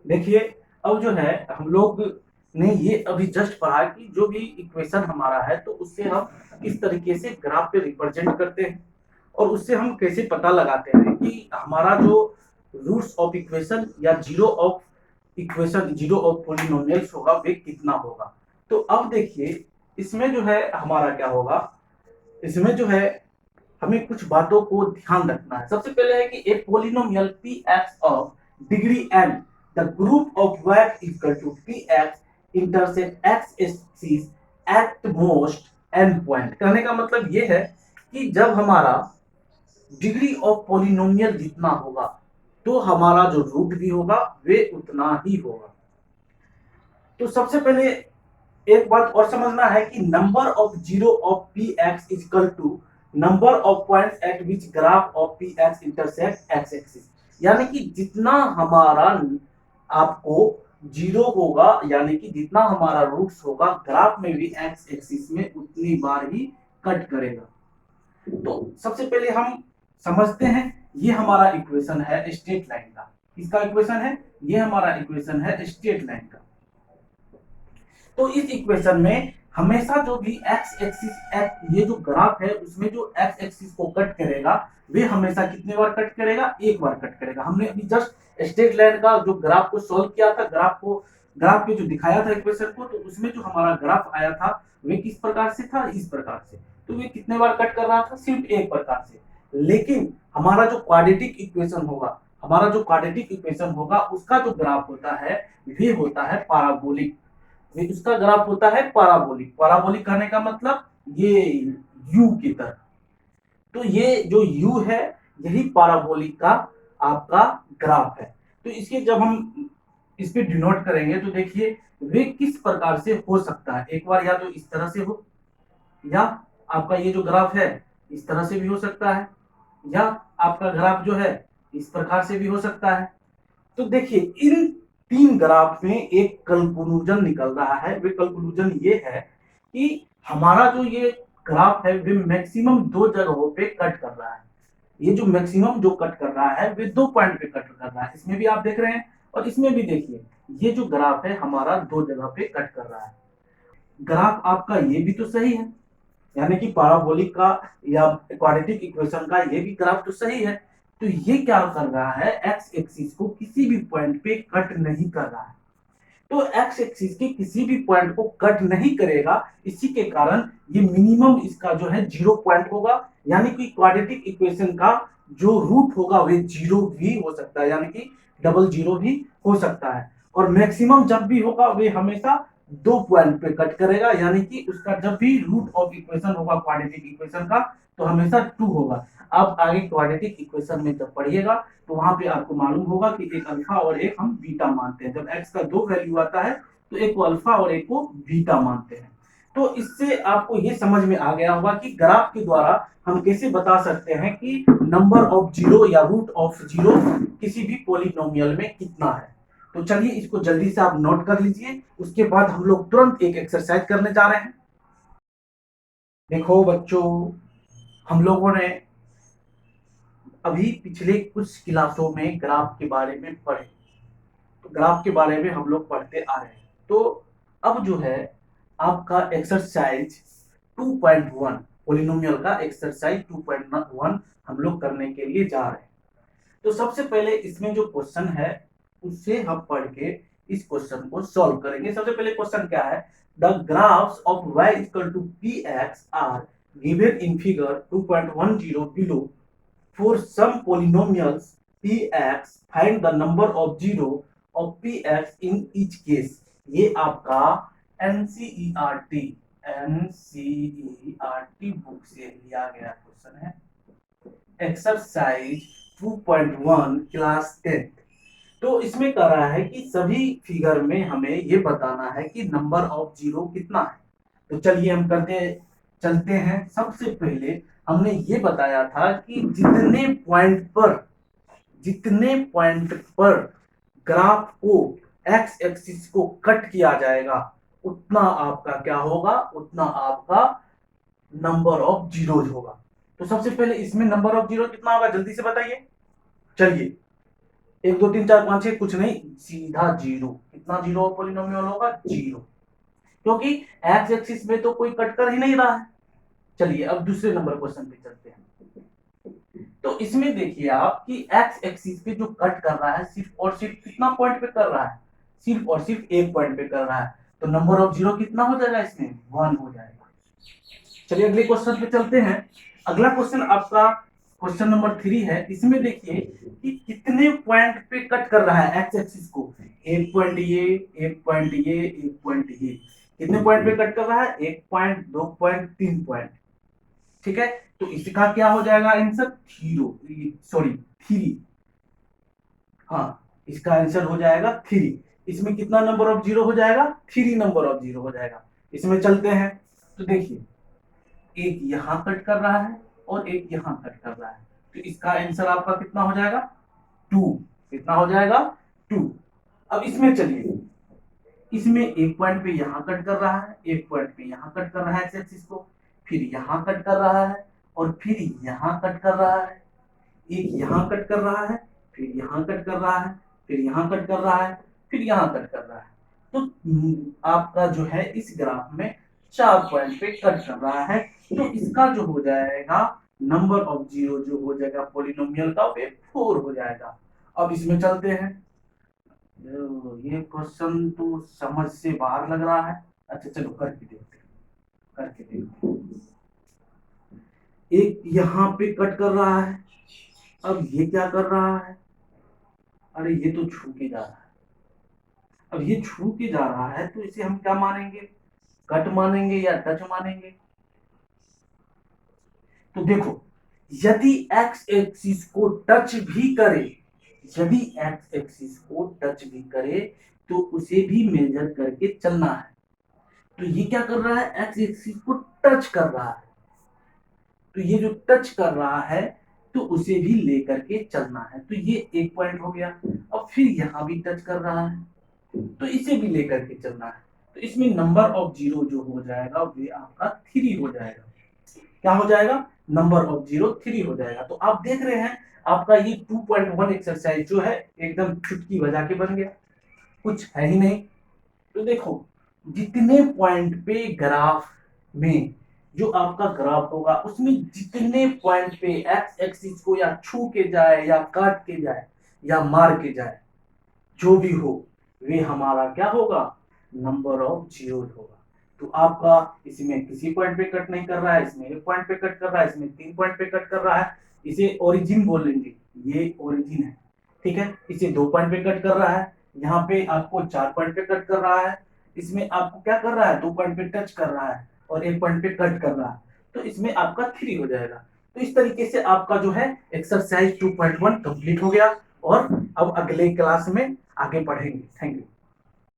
देखिए, अब जो है हम लोग ने ये अभी जस्ट पढ़ा कि जो भी इक्वेशन हमारा है तो उससे हम किस तरीके से ग्राफ पे रिप्रेजेंट करते हैं और उससे हम कैसे पता लगाते हैं कि हमारा जो रूट्स ऑफ इक्वेशन या zero of equation, zero of polynomials होगा वे कितना होगा। तो अब देखिए, इसमें जो है हमारा क्या होगा, इसमें जो है हमें कुछ बातों को ध्यान रखना है। सबसे पहले है कि एक polynomial p x of degree n, the group of weight equal to p x intersect x axis at most n point. कहने का मतलब ये है कि जब हमारा डिग्री ऑफ पोलिनोमियल जितना होगा तो हमारा जो रूट भी होगा वे उतना ही होगा। तो सबसे पहले एक बात और समझना है कि number of zero of p x equal to number of points at which graph of p x intersect x axis. यानी कि जितना हमारा आपको जीरो होगा, यानी कि जितना हमारा रूट्स होगा ग्राफ में भी एक्स एक्सिस में उतनी बार ही कट करेगा। तो सबसे पहले हम समझते हैं, ये हमारा इक्वेशन है स्ट्रेट लाइन का। किसका इक्वेशन है? ये हमारा इक्वेशन है स्ट्रेट लाइन का। तो इस इक्वेशन में हमेशा जो भी एक्स एक्सिस, ये जो ग्राफ है उसमें जो एक्स एक्सिस को कट करेगा वे हमेशा कितने बार कट करेगा? एक बार कट करेगा। हमने अभी जस्ट स्ट्रेट लाइन का जो ग्राफ को सॉल्व किया था, ग्राफ पे जो दिखाया था इक्वेशन को, तो उसमें जो हमारा ग्राफ आया था वे किस प्रकार से था? इस प्रकार से। तो वे कितने बार कट कर रहा था? सिर्फ एक प्रकार से। लेकिन हमारा जो क्वाड्रेटिक इक्वेशन होगा, हमारा जो क्वाड्रेटिक इक्वेशन होगा उसका जो ग्राफ होता है वे होता है पाराबोलिक। इसका ग्राफ होता है पाराबोलिक। पाराबोलिक कहने का मतलब ये यू की तरह। तो ये जो यू है यही पाराबोलिक का आपका ग्राफ है। तो इसके जब हम इस पे डिनोट करेंगे तो देखिए वे किस प्रकार से हो सकता है। एक बार या तो इस तरह से हो, या आपका ये जो ग्राफ है इस तरह से भी हो सकता है, या आपका ग्राफ जो है इस प्रकार से भी हो सकता है। तो देखिए इन तीन ग्राफ में एक कंक्लूजन निकल रहा है। वे कंक्लूजन ये है कि हमारा जो ये ग्राफ है वे मैक्सिमम दो जगहों पे कट कर रहा है। ये जो मैक्सिमम जो कट कर रहा है वे दो पॉइंट पे कट कर रहा है। इसमें भी आप देख रहे हैं और इसमें भी देखिए, ये जो ग्राफ है हमारा दो जगह पे कट कर रहा है। ग्राफ आपका ये भी तो सही है, यानी कि पाराबोलिक का या क्वाड्रेटिक इक्वेशन का ये भी ग्राफ तो सही है। तो ये क्या कर रहा है? एक्स एक्सिस को किसी भी पॉइंट पे कट नहीं कर रहा है। तो एक्स एक्सिस के किसी भी पॉइंट को कट नहीं करेगा, इसी के कारण ये मिनिमम इसका जो है जीरो पॉइंट होगा। यानी कि क्वाड्रेटिक इक्वेशन का जो रूट होगा वे जीरो भी हो सकता है, यानी कि डबल जीरो भी हो सकता है। और मैक्सिमम जब भी होगा वे हमेशा दो पॉइंट पे कट करेगा, यानी कि उसका जब भी रूट ऑफ इक्वेशन होगा क्वाड्रेटिक इक्वेशन का तो हमेशा टू होगा। अब आगे क्वाड्रेटिक इक्वेशन में जब पढ़िएगा तो वहां पे आपको मालूम होगा कि एक अल्फा और एक हम बीटा मानते हैं। जब एक्स का दो वैल्यू आता है तो एक को अल्फा और एक को बीटा मानते हैं। तो इससे आपको ये समझ में आ गया होगा कि ग्राफ के द्वारा हम कैसे बता सकते हैं कि नंबर ऑफ जीरो या रूट ऑफ जीरो किसी भी पॉलिनोमियल में कितना है। तो चलिए इसको जल्दी से आप नोट कर लीजिए, उसके बाद हम लोग तुरंत एक एक्सरसाइज करने जा रहे हैं। देखो बच्चों, हम लोगों ने अभी पिछले कुछ क्लासों में ग्राफ के बारे में पढ़े, तो ग्राफ के बारे में हम लोग पढ़ते आ रहे हैं। तो अब जो है आपका एक्सरसाइज 2.1, पोलिनोमियल का एक्सरसाइज 2.1 हम लोग करने के लिए जा रहे हैं। तो सबसे पहले इसमें जो क्वेश्चन है उससे हम पढ़ के इस क्वेश्चन को सॉल्व करेंगे। सबसे पहले क्वेश्चन क्या है? The graphs of y equal to p x are given in figure 2.10 below. For some polynomials px, find the number of zero of px in each case। ये आपका एनसीईआरटी बुक से लिया गया क्वेश्चन है, exercise 2.1 class 10। तो इसमें कह रहा है कि सभी फिगर में हमें ये बताना है कि नंबर ऑफ जीरो कितना है। तो चलिए हम करते चलते हैं। सबसे पहले हमने ये बताया था कि जितने पॉइंट पर ग्राफ को एक्स एक्सिस को कट किया जाएगा उतना आपका क्या होगा? उतना आपका नंबर ऑफ जीरोज होगा। तो सबसे पहले इसमें नंबर ऑफ जीरो कितना होगा जल्दी से बताइए। चलिए 1 2 3 4 5 6 कुछ नहीं, सीधा जीरो। कितना जीरो पॉलिनोमियल होगा? जीरो, क्योंकि एक्स एक्सिस में तो कोई कट कर ही नहीं रहा है। चलिए अब दूसरे नंबर क्वेश्चन पे चलते हैं। तो इसमें देखिए आप कि एक्स एक्सिस पे जो कट कर रहा है सिर्फ और सिर्फ कितना पॉइंट पे कर रहा है? सिर्फ और सिर्फ एक पॉइंट पे कर रहा है। तो नंबर ऑफ जीरो कितना हो जाएगा इसमें? 1 हो जाएगा। चलिए अगले क्वेश्चन पे चलते हैं। अगला क्वेश्चन आपका क्वेश्चन नंबर 3 है। इसमें देखिए कि कितने पॉइंट पे कट कर रहा है एक्स एक्सिस को। एक पॉइंट ये, एक पॉइंट ये, एक पॉइंट ये। कितने पॉइंट पे कट कर रहा है? 1 पॉइंट, 2 पॉइंट, 3 पॉइंट। ठीक है, तो इसका क्या हो जाएगा आंसर? Zero, sorry 3। हाँ, इसका आंसर हो जाएगा 3। इसमें कितना नंबर ऑफ जीरो हो जाएगा? 3 नंबर ऑफ जीरो हो जाएगा। इसमें चलते हैं। तो देखिए एक यहां कट कर रहा है और एक यहां कट कर रहा है, तो इसका आंसर आपका कितना हो जाएगा? 2। कितना हो जाएगा? 2। अब इसमें चलिए, इसमें एक पॉइंट पे यहां कट कर रहा है, एक पॉइंट पे यहां कट कर रहा है एक्स एक्सिस को, फिर यहां कट कर रहा है और फिर यहां कट कर रहा है। एक यहां कट कर रहा है, फिर यहां कट कर रहा है, फिर यहां कट कर रहा है, फिर यहां कट कर रहा है। तो आपका जो है इस ग्राफ में 4 पॉइंट पे कट कर रहा है। तो इसका जो हो जाएगा नंबर ऑफ जीरो जो हो जाएगा पॉलिनोमियल का, वे 4 हो जाएगा। अब इसमें चलते हैं। ये क्वेश्चन तो समझ से बाहर लग रहा है। अच्छा चलो करके देखते हैं, करके देखते हैं। एक यहाँ पे कट कर रहा है, अब ये क्या कर रहा है? अरे ये तो छू के जा रहा है। अब ये छू के जा रहा है तो इसे हम क्या मानेंगे? कट मानेंगे या टच मानेंगे? तो देखो, यदि एक्स एक्सिस को टच भी करे, यदि एक्स एक्सिस को टच भी करे तो उसे भी मेजर करके चलना है। तो ये क्या कर रहा है? एक्स एक्सिस को टच कर रहा है। तो ये जो टच कर रहा है तो उसे भी लेकर के चलना है। तो ये एक पॉइंट हो गया। अब फिर यहां भी टच कर रहा है तो इसे भी लेकर के चलना है। तो इसमें नंबर ऑफ जीरो जो हो जाएगा वे आपका 3 हो जाएगा। क्या हो जाएगा? नंबर ऑफ जीरो 3 हो जाएगा। तो आप देख रहे हैं आपका ये 2.1 एक्सरसाइज जो है एकदम चुटकी बजा के बन गया, कुछ है ही नहीं। तो देखो, जितने पॉइंट पे ग्राफ में जो आपका ग्राफ होगा उसमें जितने पॉइंट पे एक्स एक्सिस को या छू के जाए या काट के जाए या मार के जाए, जो भी हो, वे हमारा क्या होगा? नंबर ऑफ जीरो होगा। तो आपका इसमें किसी पॉइंट पे कट नहीं कर रहा है, इसमें एक पॉइंट पे कट कर रहा है, इसमें 3 पॉइंट पे कट कर रहा है। इसे ओरिजिन बोलेंगे, ये ओरिजिन है। ठीक है, इसे 2 पॉइंट पे कट कर रहा है, यहाँ पे आपको 4 पॉइंट पे कट कर रहा है, इसमें आपको क्या कर रहा है? 2 पॉइंट पे टच कर रहा है और 1 पॉइंट पे कट कर रहा है। तो इसमें आपका 3 हो जाएगा। तो इस तरीके से आपका जो है एक्सरसाइज 2.1 कंप्लीट हो गया। और अब अगले क्लास में आगे बढ़ेंगे। Thank you.